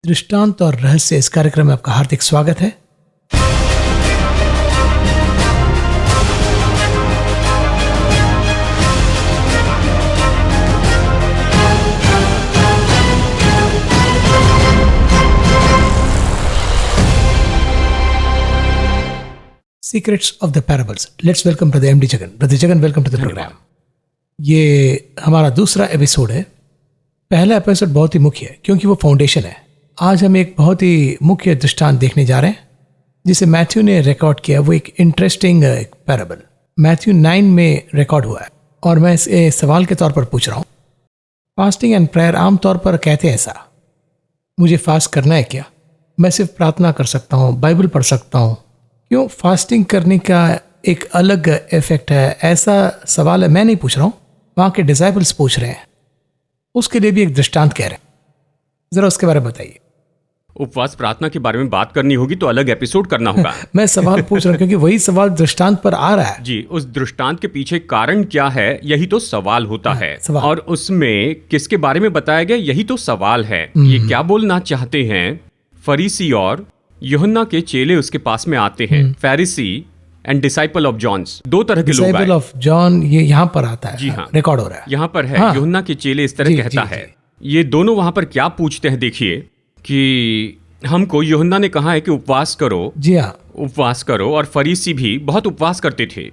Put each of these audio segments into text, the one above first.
दृष्टांत और रहस्य इस कार्यक्रम में आपका हार्दिक स्वागत है। Secrets of the parables. Let's welcome brother MD Jagan. Brother Jagan, welcome to the programme. ये हमारा दूसरा एपिसोड है। पहला एपिसोड बहुत ही मुख्य है क्योंकि वो फाउंडेशन है। आज हम एक बहुत ही मुख्य दृष्टांत देखने जा रहे हैं जिसे मैथ्यू ने रिकॉर्ड किया। वो एक इंटरेस्टिंग पैराबल मैथ्यू 9 में रिकॉर्ड हुआ है और मैं इसे सवाल के तौर पर पूछ रहा हूँ। फास्टिंग एंड प्रेयर आमतौर पर कहते हैं ऐसा, मुझे फास्ट करना है क्या? मैं सिर्फ प्रार्थना कर सकता हूँ, बाइबल पढ़ सकता हूँ। क्यों फास्टिंग करने का एक अलग इफेक्ट है? ऐसा सवाल है, मैं नहीं पूछ रहा हूँ, वहाँ के डिसाइपल्स पूछ रहे हैं। उसके लिए भी एक दृष्टांत कह रहे हैं, जरा उसके बारे में बताइए। उपवास प्रार्थना के बारे में बात करनी होगी तो अलग एपिसोड करना होगा। मैं सवाल पूछ रहा हूँ क्योंकि वही सवाल दृष्टांत पर आ रहा है। जी, उस दृष्टांत के पीछे कारण क्या है, यही तो सवाल होता है। सवाल। और उसमें किसके बारे में बताया गया, यही तो सवाल है। ये क्या बोलना चाहते हैं? फरीसी और यूहन्ना के चेले उसके पास में आते हैं। फैरिसी एंड डिसाइपल ऑफ जॉन्स, दो तरह के लोग आए। डिसाइपल ऑफ जॉन ये यहाँ पर आता है। जी हाँ, रिकॉर्ड हो रहा है, यहाँ पर है। हाँ। यूहन्ना के चेले इस तरह कहता है। ये दोनों वहां पर क्या पूछते हैं, देखिए कि हमको यूहन्ना ने कहा है कि उपवास करो। जी हाँ, उपवास करो। और फरीसी भी बहुत उपवास करते थे।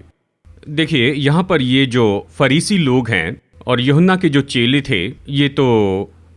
देखिए यहाँ पर ये जो फरीसी लोग हैं और यूहन्ना के जो चेले थे, ये तो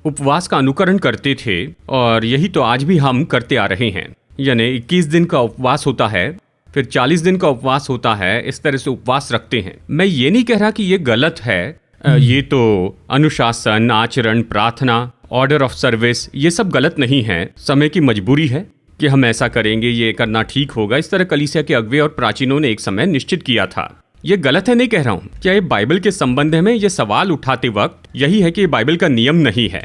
उपवास का अनुकरण करते थे और यही तो आज भी हम करते आ रहे हैं। यानी 21 दिन का उपवास होता है, फिर 40 दिन का उपवास होता है। इस तरह से उपवास रखते हैं। मैं ये नहीं कह रहा कि ये गलत है। ये तो अनुशासन, आचरण, प्रार्थना, ऑर्डर ऑफ सर्विस, ये सब गलत नहीं है। समय की मजबूरी है कि हम ऐसा करेंगे, ये करना ठीक होगा। इस तरह कलीसिया के अगुवे और प्राचीनों ने एक समय निश्चित किया था। ये गलत है नहीं कह रहा हूं। क्या ये बाइबल के संबंध में ये सवाल उठाते वक्त यही है कि ये बाइबल का नियम नहीं है?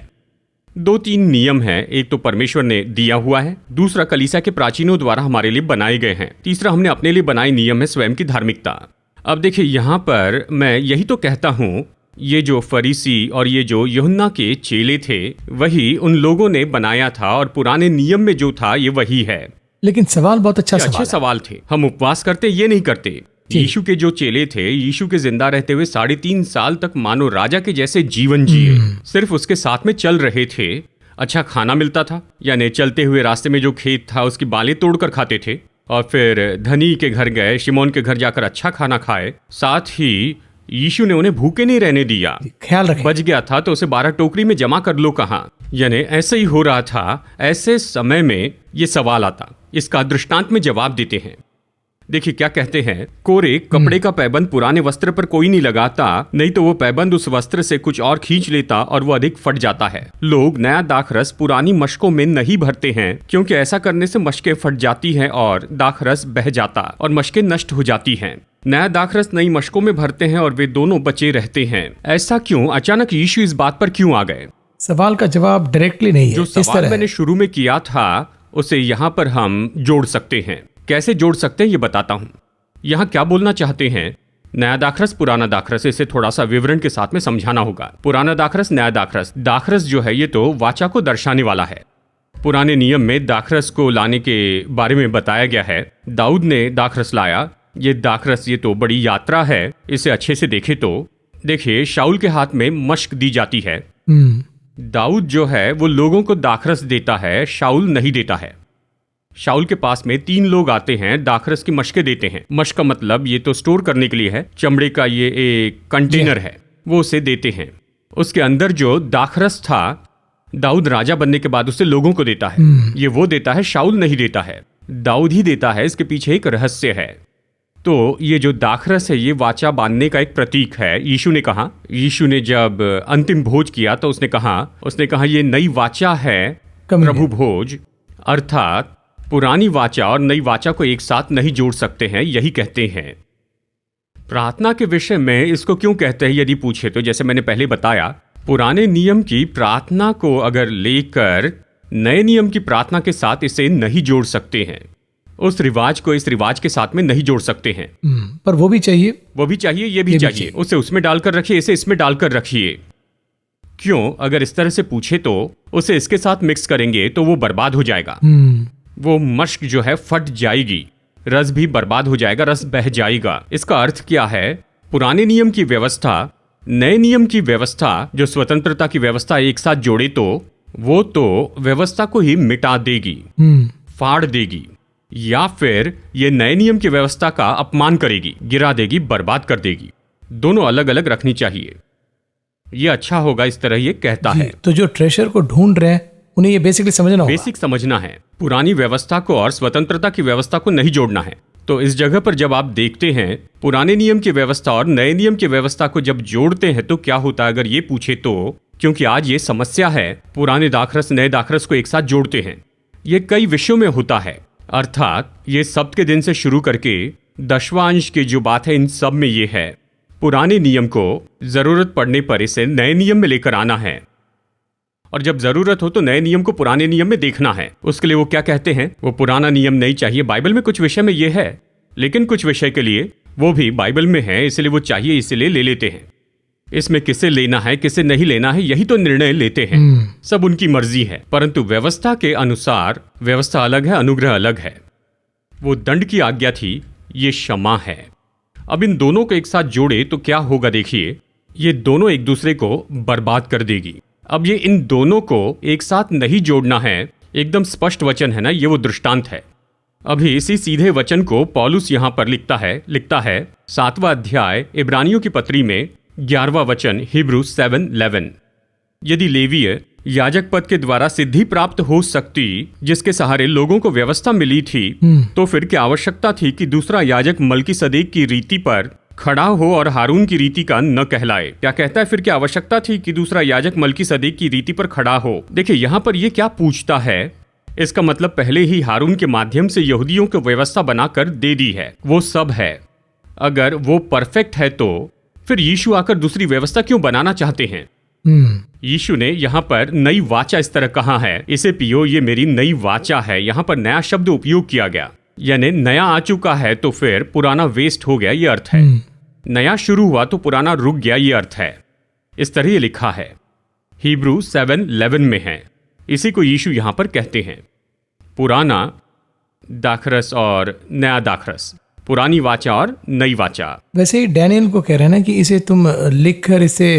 2-3 नियम हैं। एक तो परमेश्वर ने दिया हुआ है, दूसरा कलीसिया के प्राचीनों द्वारा हमारे लिए बनाए गए हैं, तीसरा हमने अपने लिए बनाए नियम है स्वयं की धार्मिकता। अब देखिए यहाँ पर मैं यही तो कहता हूँ, ये जो फरीसी और ये जो यूहन्ना के चेले थे वही उन लोगों ने बनाया था और पुराने नियम में जो था ये वही है। लेकिन सवाल बहुत अच्छा अच्छे सवाल थे। हम उपवास करते, ये नहीं करते। यीशु के जो चेले थे, यीशु के जिंदा रहते हुए 3.5 साल तक मानो राजा के जैसे जीवन जिए। सिर्फ उसके साथ में चल रहे थे। अच्छा खाना मिलता था, यानी चलते हुए रास्ते में जो खेत था उसकी बालें तोड़कर खाते थे। और फिर धनी के घर गए, शिमोन के घर जाकर अच्छा खाना खाए। साथ ही यीशु ने उन्हें भूखे नहीं रहने दिया। ख्याल रखें, बच गया था तो उसे 12 टोकरी में जमा कर लो कहाँ। यानी ऐसे ही हो रहा था। ऐसे समय में ये सवाल आता, इसका दृष्टांत में जवाब देते हैं। देखिए क्या कहते हैं, कोरे कपड़े का पैबंद पुराने वस्त्र पर कोई नहीं लगाता, नहीं तो वो पैबंद उस वस्त्र से कुछ और खींच लेता और वो अधिक फट जाता है। लोग नया दाखरस पुरानी मशकों में नहीं भरते हैं, क्योंकि ऐसा करने से मशकें फट जाती हैं और दाखरस बह जाता और मशकें नष्ट हो जाती हैं। नया दाखरस नई मशकों में भरते हैं और वे दोनों बचे रहते हैं। ऐसा क्यों? अचानक यीशु इस बात पर क्यों आ गए? सवाल का जवाब डायरेक्टली नहीं है। जो सवाल मैंने शुरू में किया था उसे यहाँ पर हम जोड़ सकते हैं। कैसे जोड़ सकते हैं ये बताता हूँ। यहाँ क्या बोलना चाहते हैं? नया दाखरस, पुराना दाखरस, इसे थोड़ा सा विवरण के साथ में समझाना होगा। पुराना दाखरस, नया दाखरस। दाखरस जो है ये तो वाचा को दर्शाने वाला है। पुराने नियम में दाखरस को लाने के बारे में बताया गया है। दाऊद ने दाखरस लाया। ये दाखरस ये तो बड़ी यात्रा है। इसे अच्छे से देखे तो देखिए, शाऊल के हाथ में मश्क दी जाती है। दाऊद जो है वो लोगों को दाखरस देता है, शाऊल नहीं देता है। शाऊल के पास में 3 लोग आते हैं, दाखरस की मशकें देते हैं। मशक का मतलब ये तो स्टोर करने के लिए है। चमड़े का ये एक कंटेनर है, वो उसे देते हैं। उसके अंदर जो दाखरस था, दाऊद राजा बनने के बाद उसे लोगों को देता है। ये वो देता है, शाऊल नहीं देता है, दाऊद ही देता है। इसके पीछे एक रहस्य है। तो ये जो दाखरस है ये वाचा बांधने का एक प्रतीक है। यीशु ने कहा, यीशु ने जब अंतिम भोज किया तो उसने कहा ये नई वाचा है, प्रभु भोज। अर्थात पुरानी वाचा और नई वाचा को एक साथ नहीं जोड़ सकते हैं, यही कहते हैं। प्रार्थना के विषय में इसको क्यों कहते हैं यदि पूछे तो, जैसे मैंने पहले बताया, पुराने नियम की प्रार्थना को अगर लेकर नए नियम की प्रार्थना के साथ इसे नहीं जोड़ सकते हैं। उस रिवाज को इस रिवाज के साथ में नहीं जोड़ सकते हैं। पर वो भी चाहिए, ये भी चाहिए, उसे उसमें डालकर रखिए, इसे इसमें डालकर रखिए। क्यों? अगर इस तरह से पूछे तो उसे इसके साथ मिक्स करेंगे तो वो बर्बाद हो जाएगा। वो मश्क जो है फट जाएगी, रस भी बर्बाद हो जाएगा, रस बह जाएगा। इसका अर्थ क्या है? पुराने नियम की व्यवस्था नए नियम की व्यवस्था, जो स्वतंत्रता की व्यवस्था एक साथ जोड़े तो वो तो व्यवस्था को ही मिटा देगी, फाड़ देगी, या फिर ये नए नियम की व्यवस्था का अपमान करेगी, गिरा देगी, बर्बाद कर देगी। दोनों अलग अलग रखनी चाहिए। ये अच्छा होगा, इस तरह ये कहता है। तो जो ट्रेजर को ढूंढ रहे हैं उन्हें ये बेसिकली समझना होगा। बेसिक समझना है, पुरानी व्यवस्था को और स्वतंत्रता की व्यवस्था को नहीं जोड़ना है। तो इस जगह पर जब आप देखते हैं पुराने नियम की व्यवस्था और नए नियम की व्यवस्था को जब जोड़ते हैं तो क्या होता है, अगर ये पूछे तो, क्योंकि आज ये समस्या है, पुराने दाखरस नए दाखरस को एक साथ जोड़ते हैं। ये कई विषयों में होता है, अर्थात ये सप्त के दिन से शुरू करके दशवां अंश की जो बात है, इन सब में ये है, पुराने नियम को जरूरत पड़ने पर इसे नए नियम में लेकर आना है, और जब जरूरत हो तो नए नियम को पुराने नियम में देखना है। उसके लिए वो क्या कहते हैं, वो पुराना नियम नहीं चाहिए। बाइबल में कुछ विषय में ये है, लेकिन कुछ विषय के लिए वो भी बाइबल में है, इसलिए वो चाहिए, इसलिए ले लेते हैं। इसमें किसे लेना है किसे नहीं लेना है यही तो निर्णय लेते हैं, सब उनकी मर्जी है। परंतु व्यवस्था के अनुसार व्यवस्था अलग है, अनुग्रह अलग है। वो दंड की आज्ञा थी, ये क्षमा है। अब इन दोनों को एक साथ जोड़े तो क्या होगा, देखिए, ये दोनों एक दूसरे को बर्बाद कर देगी। अब ये इन दोनों को एक साथ नहीं जोड़ना है, एकदम स्पष्ट वचन है ना, ये वो दृष्टांत है। अभी इसी सीधे वचन को पौलुस यहां पर लिखता है 7वां अध्याय इब्रानियों की पत्री में 11वां वचन, हिब्रू 7:11। यदि लेवीय याजक पद के द्वारा सिद्धि प्राप्त हो सकती, जिसके सहारे लोगों को व्यवस्था मिली थी, तो फिर क्या आवश्यकता थी कि दूसरा याजक मल्कीसदेक की रीति पर खड़ा हो और हारून की रीति का न कहलाए? क्या कहता है, फिर क्या आवश्यकता थी कि दूसरा याजक मल्कीसदेक की रीति पर खड़ा हो? देखिए यहां पर ये क्या पूछता है, इसका मतलब पहले ही हारून के माध्यम से यहूदियों को व्यवस्था बनाकर दे दी है, वो सब है। अगर वो परफेक्ट है तो फिर यीशु आकर दूसरी व्यवस्था क्यों बनाना चाहते हैं? यीशु ने यहाँ पर नई वाचा इस तरह कहा है, इसे पियो, ये मेरी नई वाचा है। यहाँ पर नया शब्द उपयोग किया गया, यानी नया आ चुका है तो फिर पुराना वेस्ट हो गया, ये अर्थ है। नया शुरू हुआ तो पुराना रुक गया, ये अर्थ है। इस तरह ये लिखा है, हिब्रू 7:11 में है। इसी को यीशु यहाँ पर कहते हैं, पुराना दाखरस और नया दाखरस, पुरानी वाचा और नई वाचा। वैसे ही डैनियल को कह रहे हैं ना कि इसे तुम लिखकर इसे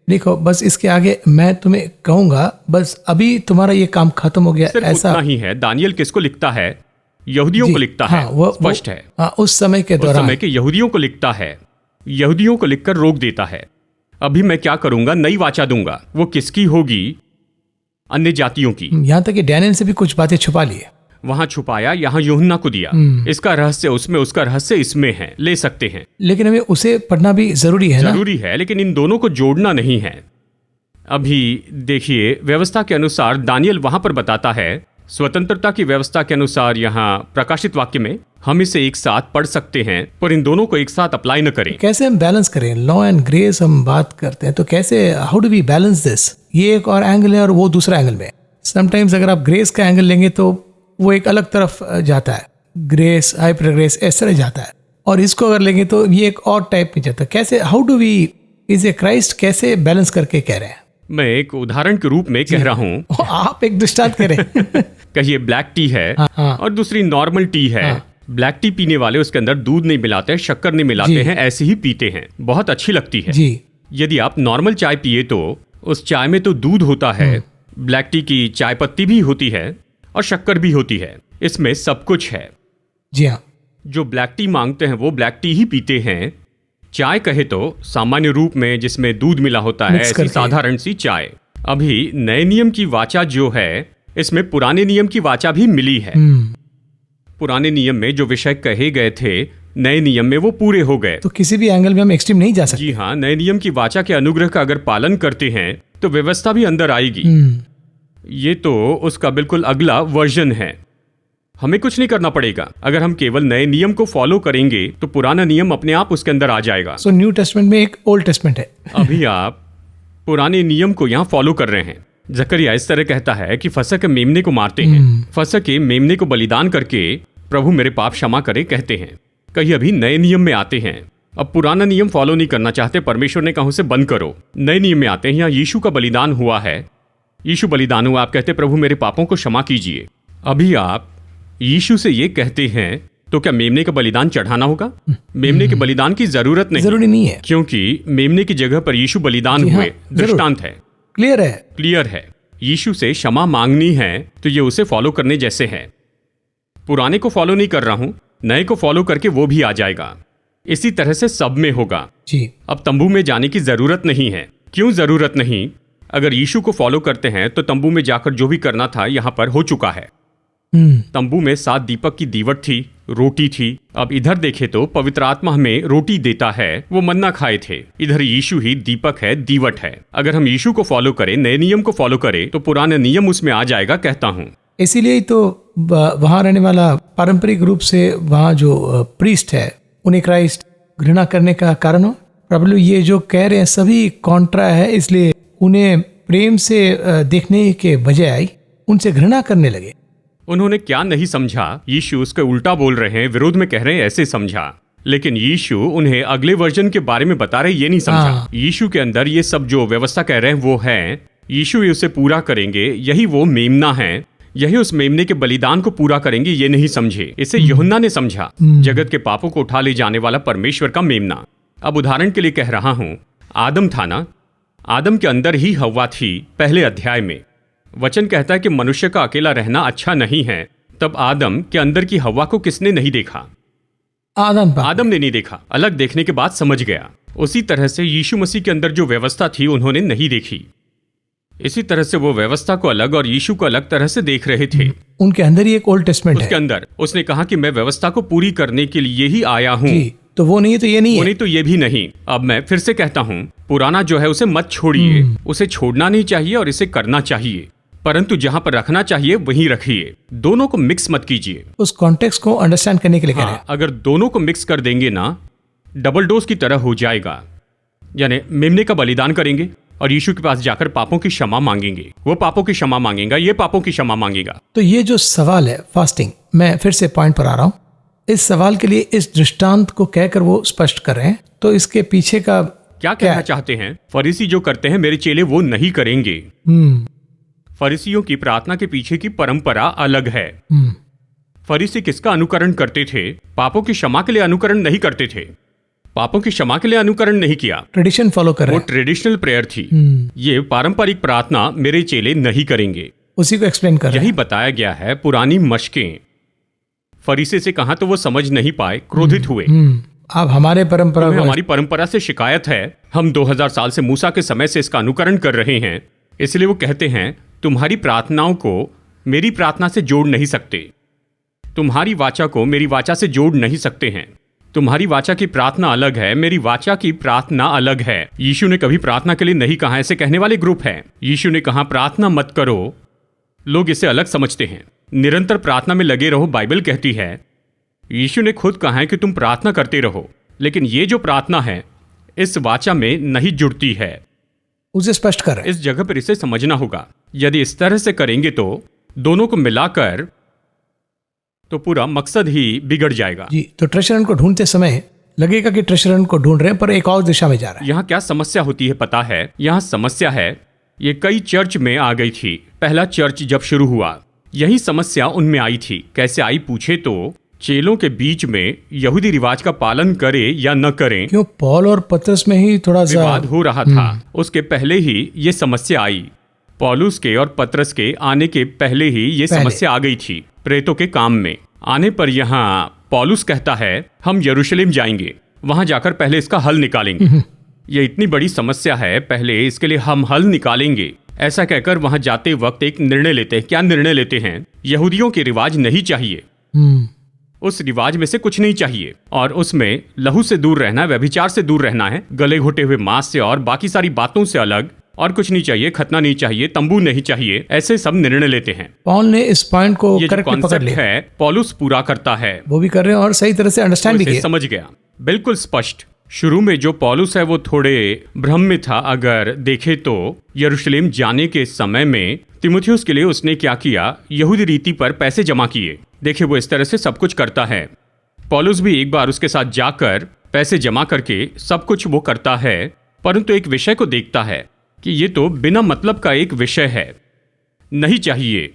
लिखो, बस इसके आगे मैं तुम्हें कहूंगा, बस अभी तुम्हारा ये काम खत्म हो गया, ऐसा उतना ही है। दानियल किसको लिखता है? यहूदियों को लिखता है, स्पष्ट है। उस समय के दौरान, उस समय के यहूदियों को लिखता है, यहूदियों को लिखकर रोक देता है। अभी मैं क्या करूंगा, नई वाचा दूंगा। वो किसकी होगी? अन्य जातियों की। यहाँ तक कि डैनियल से भी कुछ बातें छुपा लिए, वहां छुपाया, यहाँ यूहन्ना को दिया। इसका रहस्य उसमें, उसका रहस्य इसमें है, ले सकते हैं। लेकिन हमें उसे पढ़ना भी जरूरी है, जरूरी है, लेकिन इन दोनों को जोड़ना नहीं है। अभी देखिए, व्यवस्था के अनुसार दानियल वहां पर बताता है, स्वतंत्रता की व्यवस्था के अनुसार यहाँ प्रकाशित वाक्य में हम इसे एक साथ पढ़ सकते हैं, पर इन दोनों को एक साथ अप्लाई न करें। कैसे हम बैलेंस करें? लॉ एंड ग्रेस हम बात करते हैं, तो कैसे, how do we balance this? ये एक और एंगल है और वो दूसरा एंगल में। समटाइम्स अगर आप ग्रेस का एंगल लेंगे तो वो एक अलग तरफ जाता है, ग्रेस, हाइपर ग्रेस, इस तरह जाता है, और इसको अगर लेंगे तो ये एक और टाइप में जाता है। कैसे, how do we is a Christ, कैसे बैलेंस करके कह रहे हैं? मैं एक उदाहरण के रूप में कह रहा हूँ। आप एक दृष्टांत करें। कहिए ब्लैक टी है और दूसरी नॉर्मल टी है। ब्लैक टी पीने वाले उसके अंदर दूध नहीं मिलाते, शक्कर नहीं मिलाते हैं, ऐसे ही पीते हैं, बहुत अच्छी लगती है जी। यदि आप नॉर्मल चाय पिए तो उस चाय में तो दूध होता है, ब्लैक टी की चाय पत्ती भी होती है और शक्कर भी होती है, इसमें सब कुछ है। जी हाँ। जो ब्लैक टी मांगते हैं वो ब्लैक टी ही पीते हैं। चाय कहे तो सामान्य रूप में जिसमें दूध मिला होता है, ऐसी साधारण सी चाय। अभी नए नियम की वाचा जो है, इसमें पुराने नियम की वाचा भी मिली है। पुराने नियम में जो विषय कहे गए थे, नए नियम में वो पूरे हो गए। तो किसी भी एंगल में हम एक्सट्रीम नहीं जा सकते। जी हाँ, नए नियम की वाचा के अनुग्रह का अगर पालन करते हैं तो व्यवस्था भी अंदर आएगी। ये तो उसका बिल्कुल अगला वर्जन है। हमें कुछ नहीं करना पड़ेगा, अगर हम केवल नए नियम को फॉलो करेंगे तो पुराना नियम अपने आप उसके अंदर आ जाएगा। सो न्यू टेस्टमेंट में एक ओल्ड टेस्टमेंट है। अभी आप पुराने नियम को यहाँ फॉलो कर रहे हैं। जकरिया इस तरह कहता है कि फसह के मेमने को मारते हैं, फसह के मेमने को बलिदान करके प्रभु मेरे पाप क्षमा करे कहते हैं। कहीं अभी नए नियम में आते हैं, अब पुराना नियम फॉलो नहीं करना चाहते, परमेश्वर ने कहा उसे बंद करो। नए नियम में आते हैं, यहाँ यीशु का बलिदान हुआ है, यीशु बलिदान हुआ। आप कहते प्रभु मेरे पापों को क्षमा कीजिए। अभी आप यीशु से ये कहते हैं तो क्या मेमने का बलिदान चढ़ाना होगा? मेमने के बलिदान की जरूरत नहीं, जरूरी नहीं है, क्योंकि मेमने की जगह पर यीशु बलिदान हुए। दृष्टांत है, क्लियर है। यीशु से क्षमा मांगनी है तो ये उसे फॉलो करने जैसे है। पुराने को फॉलो नहीं कर रहा हूं, नए को फॉलो करके वो भी आ जाएगा। इसी तरह से सब में होगा जी। अब तंबू में जाने की जरूरत नहीं है। क्यों जरूरत नहीं? अगर यीशु को फॉलो करते हैं तो तंबू में जाकर जो भी करना था यहां पर हो चुका है। तंबू में 7 दीपक की दीवट थी, रोटी थी। अब इधर देखे तो पवित्र आत्मा हमें रोटी देता है, वो मन्ना खाए थे। इधर यीशु ही दीपक है, दीवट है। अगर हम यीशु को फॉलो करें, नए नियम को फॉलो करें, तो पुराना नियम उसमें आ जाएगा, कहता हूं। इसीलिए तो वहां रहने वाला पारंपरिक रूप से वहां जो प्रीस्ट है उन्हें क्राइस्ट घृणा करने का कारण हो। प्रभु ये जो कह रहे हैं सभी कॉन्ट्रा है, इसलिए उन्हें प्रेम से देखने के बजाय उनसे घृणा करने लगे। उन्होंने क्या नहीं समझा? यीशु उसके उल्टा बोल रहे हैं, विरोध में कह रहे हैं ऐसे समझा। लेकिन यीशु उन्हें अगले वर्जन के बारे में बता रहे, ये नहीं समझा। यीशु के अंदर ये सब जो व्यवस्था कह रहे हैं वो है, यीशु ही उसे पूरा करेंगे, यही वो मेमना है, यही उस मेमने के बलिदान को पूरा करेंगे, ये नहीं समझे। इसे यूहन्ना ने समझा, जगत के पापों को उठा ले जाने वाला परमेश्वर का मेमना। अब उदाहरण के लिए कह रहा हूं, आदम था ना, आदम के अंदर ही हव्वा थी। पहले अध्याय में वचन कहता है कि मनुष्य का अकेला रहना अच्छा नहीं है। तब आदम के अंदर की हव्वा को किसने नहीं देखा? आदम ने नहीं देखा। अलग देखने के बाद समझ गया। उसी तरह से यीशु मसीह के अंदर जो व्यवस्था थी उन्होंने नहीं देखी। इसी तरह से वो व्यवस्था को अलग और यीशु को अलग तरह से देख रहे थे। उनके अंदर ही एक ओल्ड टेस्टमेंट है। उसके अंदर उसने कहा कि मैं व्यवस्था को पूरी करने के लिए ही आया हूँ। तो वो नहीं है तो ये नहीं है, वो नहीं तो ये भी नहीं। अब मैं फिर से कहता हूँ, पुराना जो है उसे मत छोड़िए। उसे छोड़ना नहीं चाहिए और इसे करना चाहिए, परंतु जहां पर रखना चाहिए वहीं रखिए। दोनों को मिक्स मत कीजिए। उस कॉन्टेक्स्ट को अंडरस्टैंड करने के लिए कह रहे हैं। अगर दोनों को मिक्स कर देंगे ना, डबल डोज की तरह हो जाएगा। यानी मेमने का बलिदान करेंगे और यीशु के पास जाकर पापों की क्षमा मांगेंगे। वो पापों की क्षमा मांगेगा, ये पापों की क्षमा मांगेगा। तो ये जो सवाल है फास्टिंग, मैं फिर से पॉइंट पर आ रहा हूँ। इस सवाल के लिए इस दृष्टांत को कहकर वो स्पष्ट कर रहे हैं। तो इसके पीछे का क्या कहना चाहते हैं? फरीसी जो करते हैं मेरे चेले वो नहीं करेंगे। फरीसियों की प्रार्थना के पीछे की परंपरा अलग है। फरीसी किसका अनुकरण करते थे? पापों की क्षमा के लिए अनुकरण नहीं करते थे। पापों की क्षमा के लिए अनुकरण नहीं किया, ट्रेडिशन फॉलो कर रहे हैं। वो ट्रेडिशनल प्रेयर थी। ये पारंपरिक प्रार्थना मेरे चेले नहीं करेंगे। उसी को एक्सप्लेन कर रहे हैं। यही बताया गया है। पुरानी मशकें फरीसी से कहा तो वो समझ नहीं पाए, क्रोधित हुए। अब हमारी परंपरा से शिकायत है। हम 2000 साल से मूसा के समय से इसका अनुकरण कर रहे हैं। इसलिए वो कहते हैं तुम्हारी प्रार्थनाओं को मेरी प्रार्थना से जोड़ नहीं सकते, तुम्हारी वाचा को मेरी वाचा से जोड़ नहीं सकते हैं। तुम्हारी वाचा की प्रार्थना अलग है, मेरी वाचा की प्रार्थना अलग है। यीशु ने कभी प्रार्थना के लिए नहीं कहा, ऐसे कहने वाले ग्रुप है। यीशु ने कहा प्रार्थना मत करो, लोग इसे अलग समझते हैं। निरंतर प्रार्थना में लगे रहो, बाइबल कहती है। यीशु ने खुद कहा है कि तुम प्रार्थना करते रहो, लेकिन ये जो प्रार्थना है इस वाचा में नहीं जुड़ती है। उसे स्पष्ट कर रहे हैं। इस जगह पर इसे समझना होगा। यदि इस तरह से करेंगे तो दोनों को मिलाकर तो पूरा मकसद ही बिगड़ जाएगा। जी, तो ट्रेजर को ढूंढते समय लगेगा कि ट्रेजर को ढूंढ रहे हैं पर एक और दिशा में जा रहा है। यहाँ क्या समस्या होती है पता है? यहाँ समस्या है, ये कई चर्च में आ गई थी। पहला चर्च जब शुरू हुआ यही समस्या उनमें आई थी। कैसे आई पूछे तो चेलों के बीच में यहूदी रिवाज का पालन करे या न करें, क्यों पौल और पतरस में ही थोड़ा सा विवाद हो रहा था। उसके पहले ही ये समस्या आई। पौलुस के और पतरस के आने के पहले ही ये समस्या आ गई थी। प्रेतों के काम में आने पर यहाँ पौलुस कहता है हम यरूशलेम जाएंगे, वहां जाकर पहले इसका हल निकालेंगे। ये इतनी बड़ी समस्या है, पहले इसके लिए हम हल निकालेंगे। ऐसा कहकर वहां जाते वक्त एक निर्णय लेते हैं। क्या निर्णय लेते हैं? यहूदियों के रिवाज नहीं चाहिए, उस रिवाज में से कुछ नहीं चाहिए, और उसमें लहू से दूर रहना, व्यभिचार से दूर रहना है, गले घोटे हुए मांस से और बाकी सारी बातों से अलग, और कुछ नहीं चाहिए। खतना नहीं चाहिए, तंबू नहीं चाहिए, ऐसे सब निर्णय लेते हैं। पॉल ने इस पॉइंट को करेक्टली पकड़ लिया है। पौलुस पूरा करता है, वो भी कर रहे हैं और सही तरह से अंडरस्टैंड भी किया, समझ गया, बिल्कुल स्पष्ट। शुरू में जो पौलुस है वो थोड़े भ्रम में था। अगर देखे तो यरूशलेम जाने के समय में तीमुथियुस के लिए उसने क्या किया? यहूदी रीति पर पैसे जमा किए। देखिए वो इस तरह से सब कुछ करता है। पौलुस भी एक बार उसके साथ जाकर पैसे जमा करके सब कुछ वो करता है, परंतु एक विषय को देखता है कि ये तो बिना मतलब का एक विषय है, नहीं चाहिए।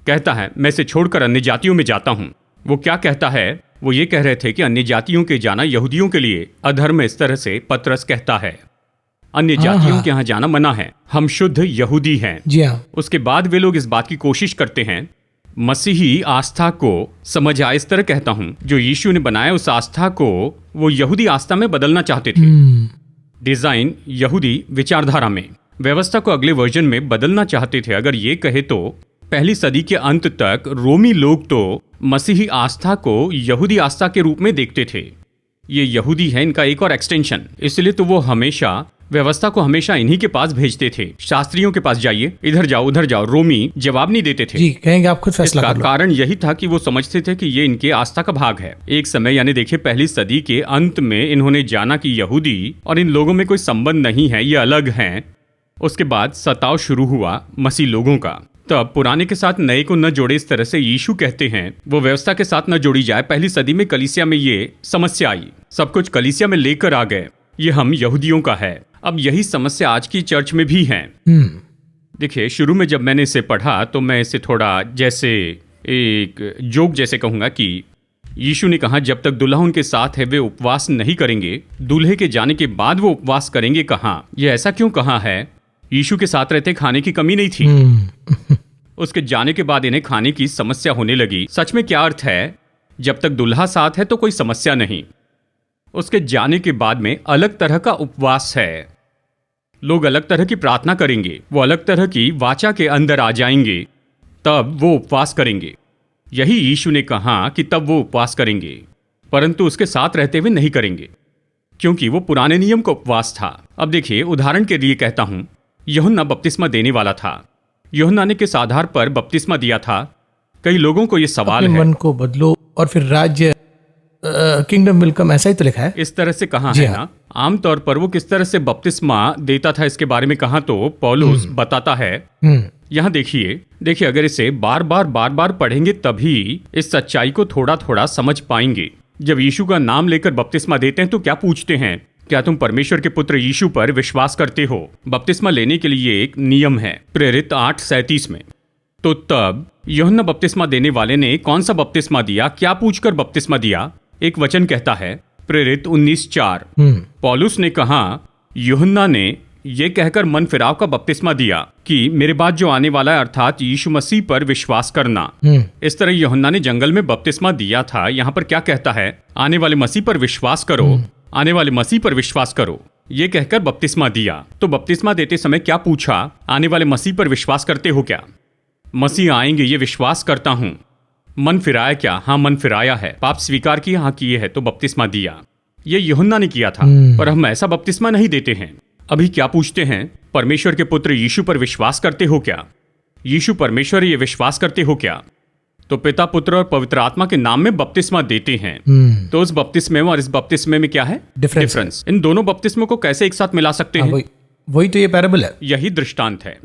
कहता है मैं इसे छोड़कर अन्य जातियों में जाता हूं। वो क्या कहता है? वो ये कह रहे थे कि अन्य जातियों के जाना यहूदियों के लिए अधर्म, इस तरह से पतरस कहता है। अन्य जातियों के यहाँ जाना मना है, हम शुद्ध यहूदी हैं। जी हाँ। उसके बाद वे लोग इस बात की कोशिश करते हैं मसीही आस्था को समझ आए, इस तरह कहता हूं, जो यीशु ने बनाया उस आस्था को वो यहूदी आस्था में बदलना चाहते थे। डिजाइन यहूदी विचारधारा में, व्यवस्था को अगले वर्जन में बदलना चाहते थे। अगर ये कहे तो पहली सदी के अंत तक रोमी लोग तो मसीही आस्था को यहूदी आस्था के रूप में देखते थे। ये यहूदी है, इनका एक और एक्सटेंशन, इसलिए तो वो हमेशा व्यवस्था को हमेशा इन्हीं के पास भेजते थे। शास्त्रियों के पास जाइए, इधर जाओ उधर जाओ, रोमी जवाब नहीं देते थे। जी, कहेंगे आप खुद फैसला कर लो। कारण यही था कि वो समझते थे कि ये इनके आस्था का भाग है। एक समय यानी देखिए पहली सदी के अंत में इन्होंने जाना कि यहूदी और इन लोगों में कोई संबंध नहीं है, ये अलग हैं। उसके बाद सताव शुरू हुआ मसीह लोगों का। तब पुराने के साथ नए को न जोड़े, इस तरह से यीशु कहते हैं वो व्यवस्था के साथ न जोड़ी जाए। पहली सदी में कलीसिया में ये समस्या आई, सब कुछ कलीसिया में लेकर आ गए, ये हम यहूदियों का है। अब यही समस्या आज की चर्च में भी है। देखिए शुरू में जब मैंने इसे पढ़ा तो मैं इसे थोड़ा जैसे एक जोक जैसे कहूंगा कि यीशु ने कहा जब तक दूल्हा उनके साथ है वे उपवास नहीं करेंगे, दूल्हे के जाने के बाद वो उपवास करेंगे कहाँ? ये ऐसा क्यों कहा है? यीशु के साथ रहते खाने की कमी नहीं थी। उसके जाने के बाद इन्हें खाने की समस्या होने लगी। सच में क्या अर्थ है? जब तक दूल्हा साथ है तो कोई समस्या नहीं, उसके जाने के बाद में अलग तरह का उपवास है। लोग अलग तरह की प्रार्थना करेंगे, वो अलग तरह की वाचा के अंदर आ जाएंगे, तब वो उपवास करेंगे। यही यीशु ने कहा कि तब वो उपवास करेंगे, परंतु उसके साथ रहते हुए नहीं करेंगे, क्योंकि वो पुराने नियम का उपवास था। अब देखिए उदाहरण के लिए कहता हूं, यूहन्ना बपतिस्मा देने वाला था। यूहन्ना ने किस आधार पर बपतिस्मा दिया था? कई लोगों को ये सवाल है। मन को बदलो और फिर राज्य किंगडम विल कम, ऐसा ही तो लिखा है। इस तरह से कहा है ना। आमतौर पर वो किस तरह से बपतिस्मा देता था इसके बारे में कहा तो पौलुस बताता है। यहाँ देखिए अगर इसे बार बार पढ़ेंगे तभी इस सच्चाई को थोड़ा थोड़ा समझ पाएंगे। जब यीशु का नाम लेकर बपतिस्मा देते हैं तो क्या पूछते हैं? क्या तुम परमेश्वर के पुत्र यीशु पर विश्वास करते हो? बपतिस्मा लेने के लिए एक नियम है, प्रेरित 8:37 में। तो तब यूहन्ना बपतिस्मा देने वाले ने कौन सा बपतिस्मा दिया? क्या पूछकर बपतिस्मा दिया? एक वचन कहता है प्रेरित 19:4। पौलुस ने कहा यूहन्ना ने ये कहकर मन फिराव का बपतिस्मा दिया कि मेरे बाद जो आने वाला है अर्थात यीशु मसीह पर विश्वास करना। इस तरह यूहन्ना ने जंगल में बपतिस्मा दिया था। यहाँ पर क्या कहता है? आने वाले मसीह पर विश्वास करो, आने वाले मसीह पर विश्वास करो, ये कहकर बपतिस्मा दिया। तो बपतिस्मा देते समय क्या पूछा? आने वाले मसीह पर विश्वास करते हो क्या? मसीह आएंगे ये विश्वास करता हूं। मन फिराया क्या? हाँ मन फिराया है। पाप स्वीकार किया? हाँ किए है। तो बपतिस्मा दिया। ये यूहन्ना ने किया था, पर हम ऐसा बपतिस्मा नहीं देते हैं। अभी क्या पूछते हैं? परमेश्वर के पुत्र यीशु पर विश्वास करते हो क्या? यीशु परमेश्वर, ये विश्वास करते हो क्या? तो पिता, पुत्र और पवित्र आत्मा के नाम में बपतिस्मा देते हैं। तो उस बपतिस्मे और इस बपतिस्मे में क्या है डिफरेंस? इन दोनों बपतिस्मों को कैसे एक साथ मिला सकते हैं? वही तो ये पैराबल है, यही दृष्टांत है।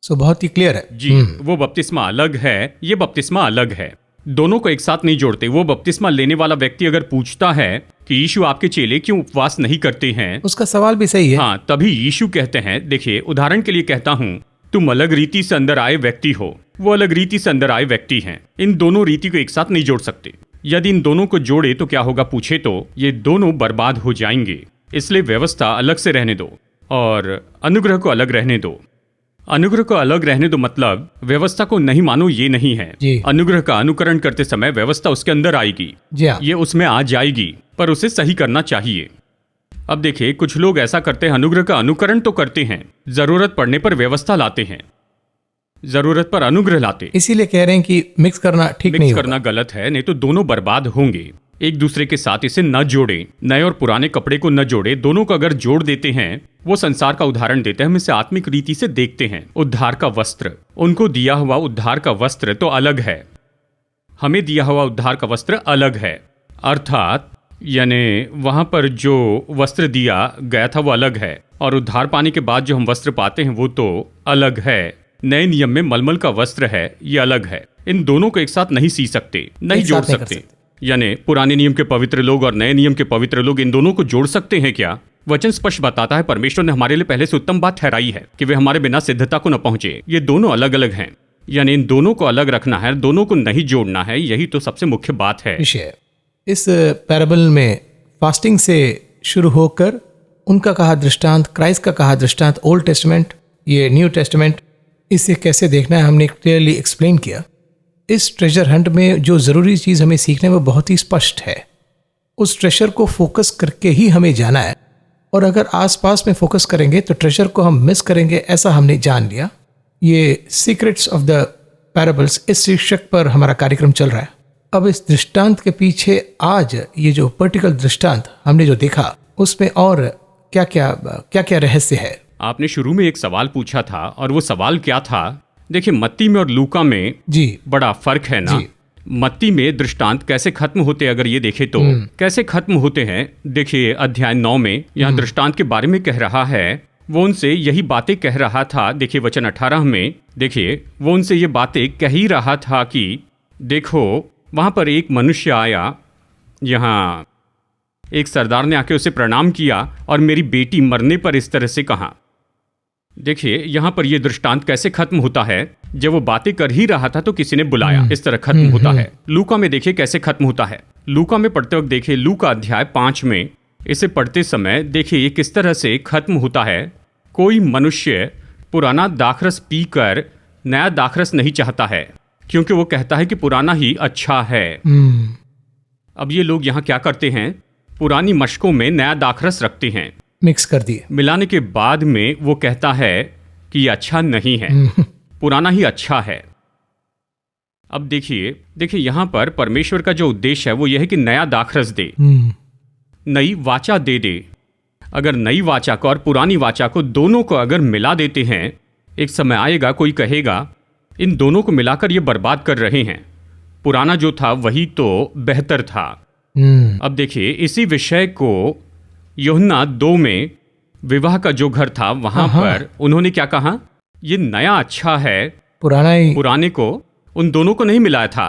सो बहुत ही क्लियर है जी। वो बपतिस्मा अलग है, ये बपतिस्मा अलग है, दोनों को एक साथ नहीं जोड़ते। वो बपतिस्मा लेने वाला व्यक्ति अगर पूछता है कि यीशु आपके चेले क्यों उपवास नहीं करते हैं, उसका सवाल भी सही है। हाँ, तभी यीशु कहते हैं, देखिए उदाहरण के लिए कहता हूं, तुम अलग रीति से अंदर आए व्यक्ति हो, वो अलग रीति से अंदर आए व्यक्ति हैं। इन दोनों रीति को एक साथ नहीं जोड़ सकते। यदि इन दोनों को जोड़े तो क्या होगा पूछे तो ये दोनों बर्बाद हो जाएंगे। इसलिए व्यवस्था अलग से रहने दो और अनुग्रह को अलग रहने दो। अनुग्रह को अलग रहने दो मतलब व्यवस्था को नहीं मानो ये नहीं है। अनुग्रह का अनुकरण करते समय व्यवस्था उसके अंदर आएगी, ये उसमें आ जाएगी, पर उसे सही करना चाहिए। अब देखिए कुछ लोग ऐसा करते हैं, अनुग्रह का अनुकरण तो करते हैं, जरूरत पड़ने पर व्यवस्था लाते हैं, जरूरत पर अनुग्रह लाते। इसीलिए कह रहे हैं कि मिक्स करना ठीक नहीं, मिक्स करना गलत है, नहीं तो दोनों बर्बाद होंगे। एक दूसरे के साथ इसे न जोड़े, नए और पुराने कपड़े को न जोड़े, दोनों को अगर जोड़ देते हैं। वो संसार का उदाहरण देते हैं, हम इसे आत्मिक रीति से देखते हैं। उद्धार का वस्त्र, उनको दिया हुआ उद्धार का वस्त्र तो अलग है, हमें दिया हुआ उद्धार का वस्त्र अलग है। अर्थात यानी वहां पर जो वस्त्र दिया गया था वो अलग है, और उद्धार पाने के बाद जो हम वस्त्र पाते हैं वो तो अलग है। नए नियम में मलमल का वस्त्र है, ये अलग है। इन दोनों को एक साथ नहीं सी सकते, नहीं जोड़ सकते। यानी पुराने नियम के पवित्र लोग और नए नियम के पवित्र लोग, इन दोनों को जोड़ सकते हैं क्या? वचन स्पष्ट बताता है, परमेश्वर ने हमारे लिए पहले से उत्तम बात ठहराई है कि वे हमारे बिना सिद्धता को न पहुंचे। ये दोनों अलग अलग हैं, यानी इन दोनों को अलग रखना है, दोनों को नहीं जोड़ना है। यही तो सबसे मुख्य बात है। विषय इस पैराबल में फास्टिंग से शुरू होकर उनका कहा दृष्टांत, क्राइस्ट का कहा दृष्टांत, ओल्ड टेस्टामेंट, ये न्यू टेस्टामेंट, इसे कैसे देखना है हमने क्लियरली एक्सप्लेन किया। इस ट्रेजर हंट में जो ज़रूरी चीज़ हमें सीखना है वो बहुत ही स्पष्ट है। उस ट्रेजर को फोकस करके ही हमें जाना है, और अगर आसपास में फोकस करेंगे तो ट्रेजर को हम मिस करेंगे, ऐसा हमने जान लिया। ये सीक्रेट्स ऑफ द पैराबल्स, इस शीर्षक पर हमारा कार्यक्रम चल रहा है। अब इस दृष्टांत के पीछे आज ये जो पर्टिकुलर दृष्टांत हमने जो देखा, उसमें और क्या क्या रहस्य है? आपने शुरू में एक सवाल पूछा था, और वो सवाल क्या था? देखिए, मत्ती में और लूका में जी बड़ा फर्क है ना। मत्ती में दृष्टांत कैसे खत्म होते, अगर ये देखे तो कैसे खत्म होते हैं। देखिए अध्याय 9 में यहाँ दृष्टांत के बारे में कह रहा है, वो उनसे यही बातें कह रहा था। देखिए वचन 18 में, देखिए वो उनसे ये बातें कह ही रहा था कि देखो वहाँ पर एक मनुष्य आया, यहाँ एक सरदार ने आके उसे प्रणाम किया और मेरी बेटी मरने पर इस तरह से कहा। देखिए यहाँ पर यह दृष्टांत कैसे खत्म होता है, जब वो बातें कर ही रहा था तो किसी ने बुलाया, इस तरह खत्म होता है। लूका में देखिए कैसे खत्म होता है। लूका में पढ़ते वक्त देखिए, लूका अध्याय 5 में इसे पढ़ते समय देखिए ये किस तरह से खत्म होता है। कोई मनुष्य पुराना दाखरस पीकर नया दाखरस नहीं चाहता है, क्योंकि वो कहता है कि पुराना ही अच्छा है। अब ये लोग यहाँ क्या करते हैं, पुरानी मशकों में नया दाखरस रखते हैं, मिक्स कर दिए, मिलाने के बाद में वो कहता है कि ये अच्छा नहीं है, पुराना ही अच्छा है। अब देखिए यहाँ पर परमेश्वर का जो उद्देश्य है वो यह है कि नया दाखरस दे, नई वाचा दे। अगर नई वाचा को और पुरानी वाचा को दोनों को अगर मिला देते हैं, एक समय आएगा कोई कहेगा इन दोनों को मिलाकर ये बर्बाद कर रहे हैं, पुराना जो था वही तो बेहतर था। अब देखिए इसी विषय को यूहन्ना 2 में विवाह का जो घर था वहां पर उन्होंने क्या कहा, ये नया अच्छा है, पुराने को उन दोनों को नहीं मिलाया था,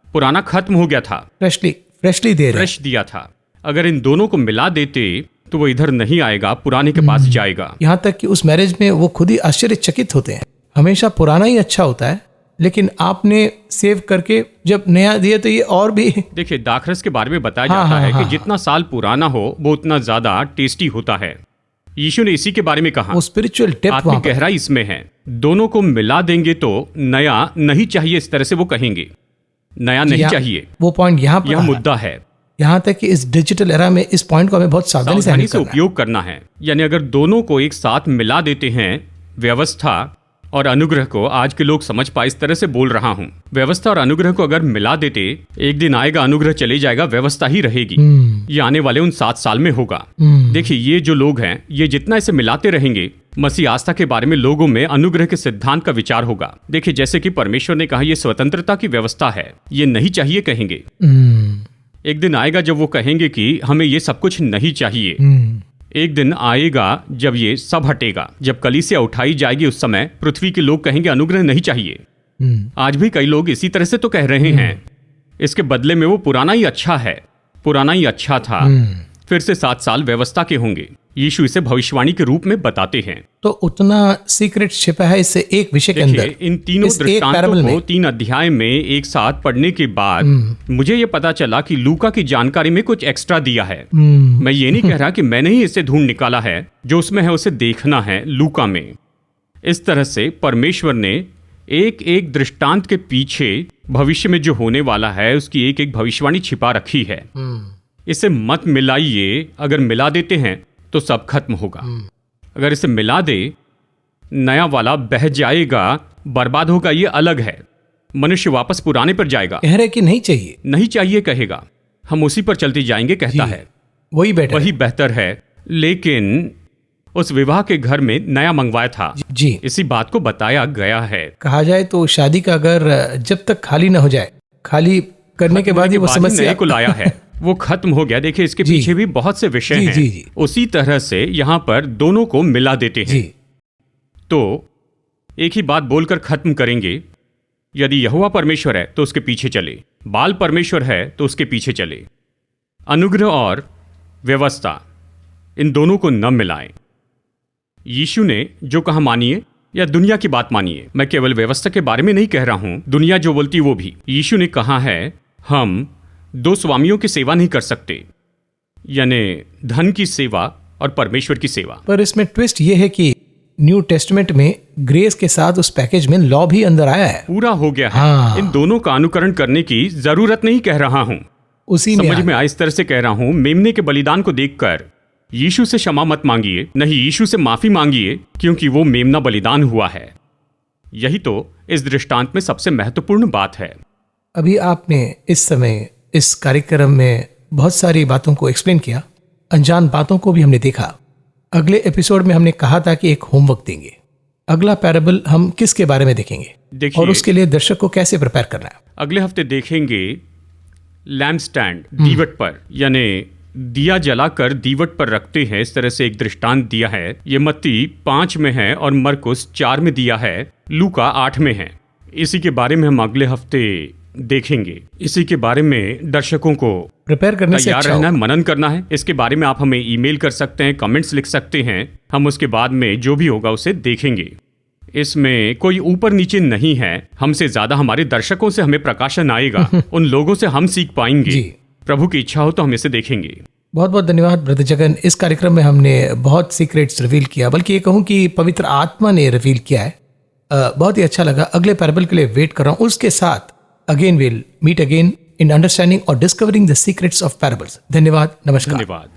पुराना खत्म हो गया था, फ्रेशली फ्रेश दिया था। अगर इन दोनों को मिला देते तो वो इधर नहीं आएगा, पुराने के पास जाएगा। यहाँ तक कि उस मैरिज में वो खुद ही आश्चर्यचकित होते हैं। हमेशा पुराना ही अच्छा होता है, लेकिन आपने सेव करके जब नया दिया तो ये और भी। देखिए दाखरस के बारे में बताया जाता है कि जितना साल पुराना हो वो उतना ज्यादा टेस्टी होता है। यीशु ने इसी के बारे में कहा, वो स्पिरिचुअल डेप्थ, आत्मिक गहराई इसमें है। दोनों को मिला देंगे तो नया नहीं चाहिए, इस तरह से वो कहेंगे नया नहीं चाहिए। वो पॉइंट यहाँ पर मुद्दा है। यहाँ तक कि इस डिजिटल एरा में इस पॉइंट को हमें बहुत सावधानी से उपयोग करना है। यानी अगर दोनों को एक साथ मिला देते हैं, व्यवस्था और अनुग्रह को, आज के लोग समझ पाए इस तरह से बोल रहा हूं, व्यवस्था और अनुग्रह को अगर मिला देते, एक दिन आएगा अनुग्रह चले जाएगा, व्यवस्था ही रहेगी। ये आने वाले उन 7 साल में होगा। देखिए ये जो लोग हैं, ये जितना इसे मिलाते रहेंगे, मसीह आस्था के बारे में लोगों में अनुग्रह के सिद्धांत का विचार होगा। देखिए जैसे कि परमेश्वर ने कहा ये स्वतंत्रता की व्यवस्था है, ये नहीं चाहिए कहेंगे। एक दिन आएगा जब वो कहेंगे कि हमें ये सब कुछ नहीं चाहिए। एक दिन आएगा जब ये सब हटेगा, जब कलीसिया उठाई जाएगी, उस समय पृथ्वी के लोग कहेंगे अनुग्रह नहीं चाहिए। आज भी कई लोग इसी तरह से तो कह रहे हैं। इसके बदले में वो पुराना ही अच्छा है, पुराना ही अच्छा था, फिर से 7 साल व्यवस्था के होंगे। यीशु इसे भविष्यवाणी के रूप में बताते हैं। तो उतना सीक्रेट छिपा है इससे एक विषय के अंदर। इन तीनों दृष्टांतों को 3 अध्याय में एक साथ पढ़ने के बाद मुझे ये पता चला कि लूका की जानकारी में कुछ एक्स्ट्रा दिया है। मैं ये नहीं कह रहा कि मैंने ही इसे ढूंढ निकाला है, जो उसमें है उसे देखना है लूका में। इस तरह से परमेश्वर ने एक एक दृष्टांत के पीछे भविष्य में जो होने वाला है उसकी एक एक भविष्यवाणी छिपा रखी है। इसे मत मिलाइए, अगर मिला देते हैं तो सब खत्म होगा। अगर इसे मिला दे, नया वाला बह जाएगा, बर्बाद होगा, ये अलग है। मनुष्य वापस पुराने पर जाएगा, कह रहे कि नहीं चाहिए कहेगा, हम उसी पर चलते जाएंगे, कहता है वही बेहतर है। लेकिन उस विवाह के घर में नया मंगवाया था जी, इसी बात को बताया गया है। कहा जाए तो शादी का घर जब तक खाली न हो जाए, खाली करने के बाद ही वो समस्या को लाया है, वो खत्म हो गया। देखिए इसके पीछे भी बहुत से विषय हैं। उसी तरह से यहाँ पर दोनों को मिला देते हैं। तो एक ही बात बोलकर खत्म करेंगे, यदि यहोवा परमेश्वर है तो उसके पीछे चले, बाल परमेश्वर है तो उसके पीछे चले। अनुग्रह और व्यवस्था, इन दोनों को न मिलाएं। यीशु ने जो कहा मानिए या दुनिया की बात मानिए। मैं केवल व्यवस्था के बारे में नहीं कह रहा हूं, दुनिया जो बोलती वो भी। यीशु ने कहा है हम दो स्वामियों की सेवा नहीं कर सकते, यानी धन की सेवा और परमेश्वर की सेवा। पर इसमें ट्विस्ट ये है कि न्यू टेस्टमेंट में ग्रेस के साथ उस पैकेज में लॉ भी अंदर आया है। पूरा हो गया है। हाँ। इन दोनों का अनुकरण करने की जरूरत नहीं कह रहा हूं, उसी में समझ में आए इस तरह से कह रहा हूं। मेमने के बलिदान को देखकर यीशु से क्षमा मत मांगिए, नहीं यीशु से माफी मांगिए, क्योंकि वो मेमना बलिदान हुआ है। यही तो इस दृष्टांत में सबसे महत्वपूर्ण बात है। अभी आपने इस समय इस कार्यक्रम में बहुत सारी बातों को एक्सप्लेन किया, अनजान बातों को भी हमने देखा। अगले एपिसोड में हमने कहा था कि एक होमवर्क देंगे। अगला पैराबल हम किसके बारे में देखेंगे देखिए, और उसके लिए दर्शक को कैसे प्रिपेयर करना है? अगले हफ्ते देखेंगे लैम्प स्टैंड, दीवट पर, यानी दिया जलाकर दीवट पर रखते हैं, इस तरह से एक दृष्टांत दिया है। ये मत्ती 5 में है और मरकुस 4 में दिया है, लूका 8 में है। इसी के बारे में हम अगले हफ्ते देखेंगे। इसी के बारे में दर्शकों को प्रिपेयर करने से तैयार अच्छा रहना है, होगा। मनन करना है। इसके बारे में आप हमें ईमेल कर सकते हैं, कमेंट्स लिख सकते हैं। हम उसके बाद में जो भी होगा उसे देखेंगे। इसमें कोई ऊपर नीचे नहीं है। हमसे ज्यादा हमारे दर्शकों से हमें प्रकाशन आएगा, उन लोगों से हम सीख पाएंगे। जी। प्रभु की इच्छा हो तो हम इसे देखेंगे। बहुत बहुत धन्यवाद ब्रदर जगन। इस कार्यक्रम में हमने बहुत सीक्रेट्स रिवील किया, बल्कि ये कहूँ कि पवित्र आत्मा ने रिवील किया है। बहुत ही अच्छा लगा। अगले पैराबल के लिए वेट कर रहा हूँ। उसके साथ again will meet again in understanding or discovering the secrets of parables. धन्यवाद, नमस्कार। धन्यवाद।